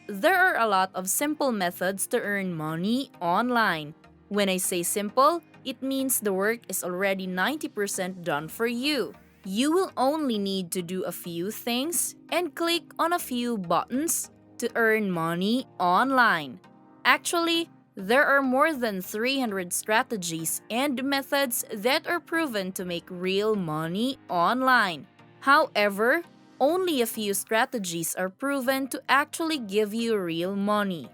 there are a lot of simple methods to earn money online. When I say simple, it means the work is already 90% done for you. You will only need to do a few things and click on a few buttons to earn money online. Actually, there are more than 300 strategies and methods that are proven to make real money online. However, only a few strategies are proven to actually give you real money.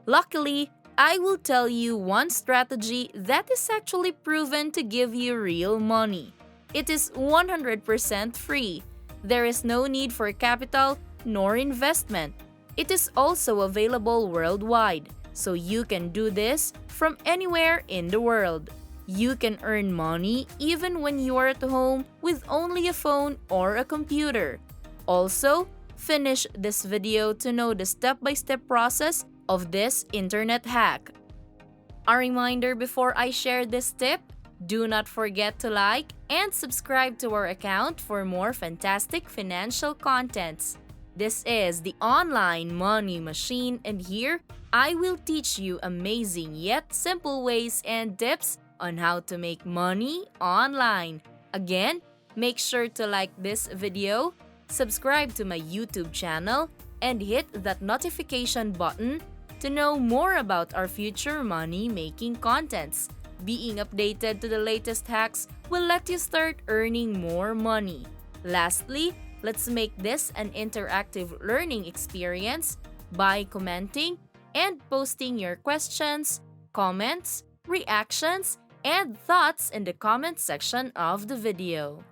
Luckily, I will tell you one strategy that is actually proven to give you real money. It is 100% free. There is no need for capital nor investment. It is also available worldwide, so you can do this from anywhere in the world. You can earn money even when you are at home with only a phone or a computer. Also, finish this video to know the step-by-step process of this internet hack. A reminder before I share this tip, do not forget to like and subscribe to our account for more fantastic financial contents. This is the Online Money Machine, and here I will teach you amazing yet simple ways and tips on how to make money online. Again, make sure to like this video, subscribe to my YouTube channel, and hit that notification button to know more about our future money-making contents. Being updated to the latest hacks will let you start earning more money. Lastly, let's make this an interactive learning experience by commenting and posting your questions, comments, reactions, and thoughts in the comment section of the video.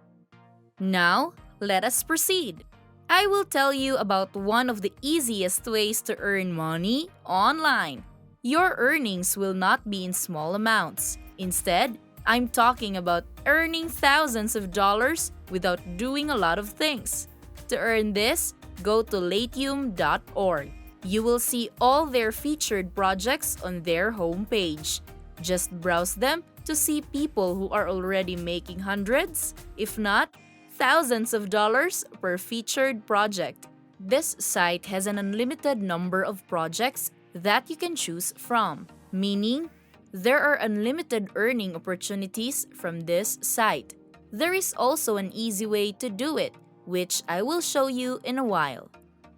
Now, let us proceed. I will tell you about one of the easiest ways to earn money online. Your earnings will not be in small amounts. Instead, I'm talking about earning thousands of dollars without doing a lot of things. To earn this, go to latium.org. You will see all their featured projects on their homepage. Just browse them to see people who are already making hundreds, if not thousands of dollars per featured project. This site has an unlimited number of projects that you can choose from, meaning there are unlimited earning opportunities from this site. There is also an easy way to do it, which I will show you in a while.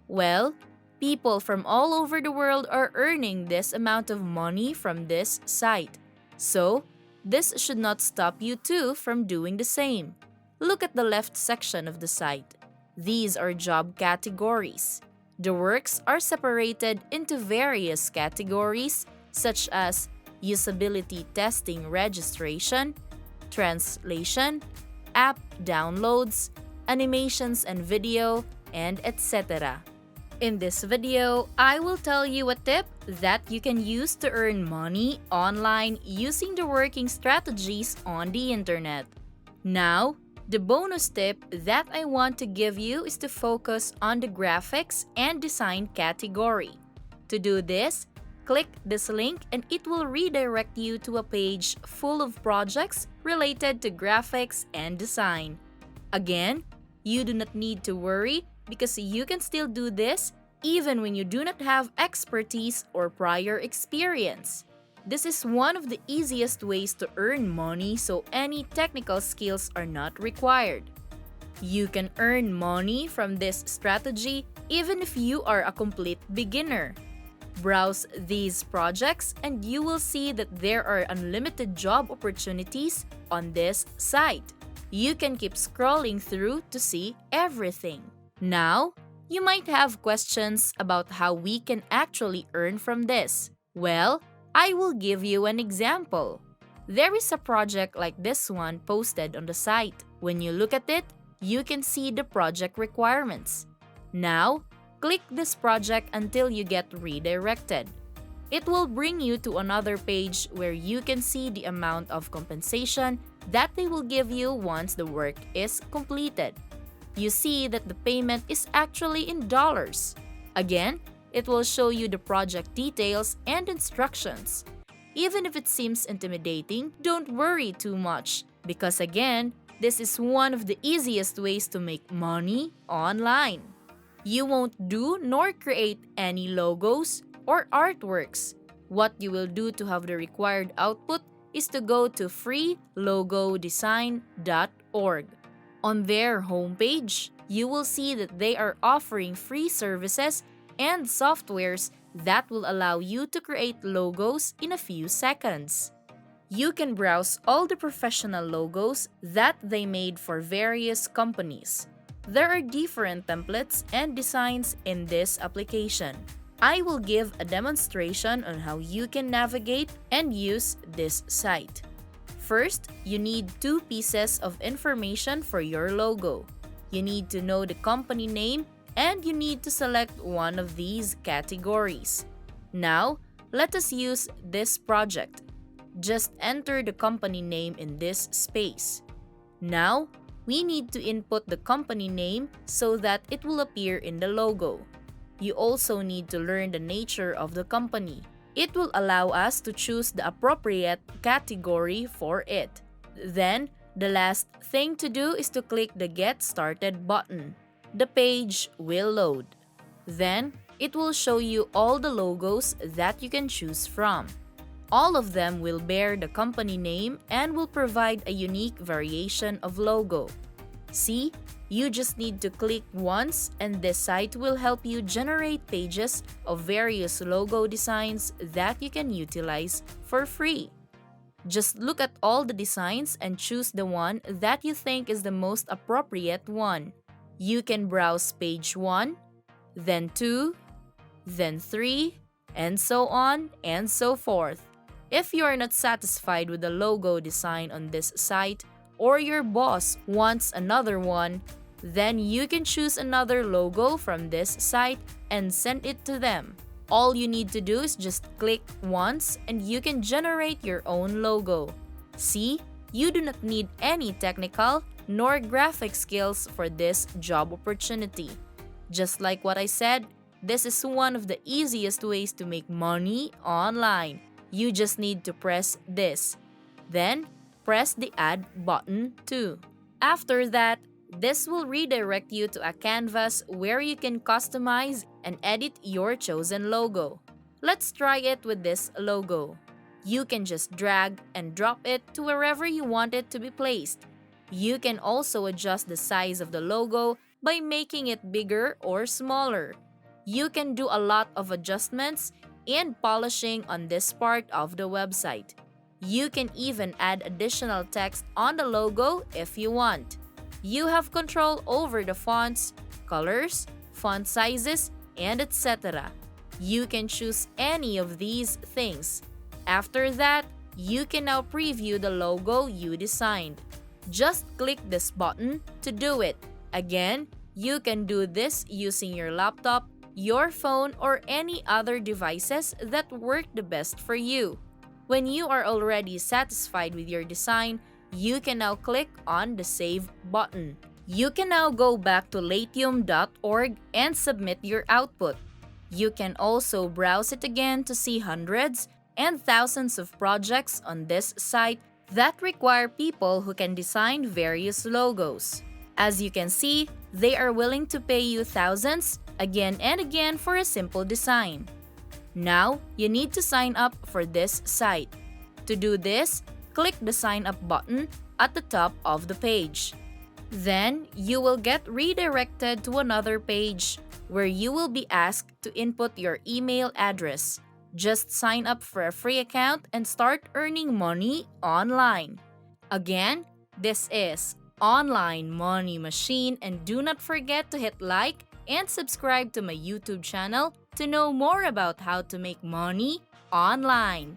Well, people from all over the world are earning this amount of money from this site. So, this should not stop you too from doing the same. Look at the left section of the site. These are job categories. The works are separated into various categories such as usability testing registration, translation, app downloads, animations and video, and etc. In this video, I will tell you a tip that you can use to earn money online using the working strategies on the internet. Now, the bonus tip that I want to give you is to focus on the graphics and design category. To do this, click this link and it will redirect you to a page full of projects related to graphics and design. Again, you do not need to worry because you can still do this even when you do not have expertise or prior experience. This is one of the easiest ways to earn money, so any technical skills are not required. You can earn money from this strategy even if you are a complete beginner. Browse these projects and you will see that there are unlimited job opportunities on this site. You can keep scrolling through to see everything. Now, you might have questions about how we can actually earn from this. Well, I will give you an example. There is a project like this one posted on the site. When you look at it, you can see the project requirements. Now, click this project until you get redirected. It will bring you to another page where you can see the amount of compensation that they will give you once the work is completed. You see that the payment is actually in dollars. Again, it will show you the project details and instructions. Even if it seems intimidating, don't worry too much because again, this is one of the easiest ways to make money online. You won't do nor create any logos or artworks. What you will do to have the required output is to go to freelogodesign.org. On their homepage, you will see that they are offering free services and softwares that will allow you to create logos in a few seconds. You can browse all the professional logos that they made for various companies. There are different templates and designs in this application. I will give a demonstration on how you can navigate and use this site. First, you need two pieces of information for your logo. You need to know the company name and you need to select one of these categories. Now, let us use this project. Just enter the company name in this space. Now, we need to input the company name so that it will appear in the logo. You also need to learn the nature of the company. It will allow us to choose the appropriate category for it. Then, the last thing to do is to click the Get Started button. The page will load. Then, it will show you all the logos that you can choose from. All of them will bear the company name and will provide a unique variation of logo. See, you just need to click once and this site will help you generate pages of various logo designs that you can utilize for free. Just look at all the designs and choose the one that you think is the most appropriate one. You can browse page 1, then 2, then 3, and so on and so forth. If you are not satisfied with the logo design on this site or your boss wants another one, then you can choose another logo from this site and send it to them. All you need to do is just click once and you can generate your own logo. See, you do not need any technical nor graphic skills for this job opportunity. Just like what I said, this is one of the easiest ways to make money online. You just need to press this. Then, press the Add button too. After that, this will redirect you to a canvas where you can customize and edit your chosen logo. Let's try it with this logo. You can just drag and drop it to wherever you want it to be placed. You can also adjust the size of the logo by making it bigger or smaller. You can do a lot of adjustments and polishing on this part of the website. You can even add additional text on the logo if you want. You have control over the fonts, colors, font sizes, and etc. You can choose any of these things. After that, you can now preview the logo you designed. Just click this button to do it. Again, you can do this using your laptop, your phone, or any other devices that work the best for you. When you are already satisfied with your design, you can now click on the Save button. You can now go back to latium.org and submit your output. You can also browse it again to see hundreds and thousands of projects on this site that require people who can design various logos. As you can see, they are willing to pay you thousands again and again for a simple design. Now, you need to sign up for this site. To do this, click the Sign Up button at the top of the page. Then, you will get redirected to another page where you will be asked to input your email address. Just sign up for a free account and start earning money online. Again, this is Online Money Machine, and do not forget to hit like and subscribe to my YouTube channel to know more about how to make money online.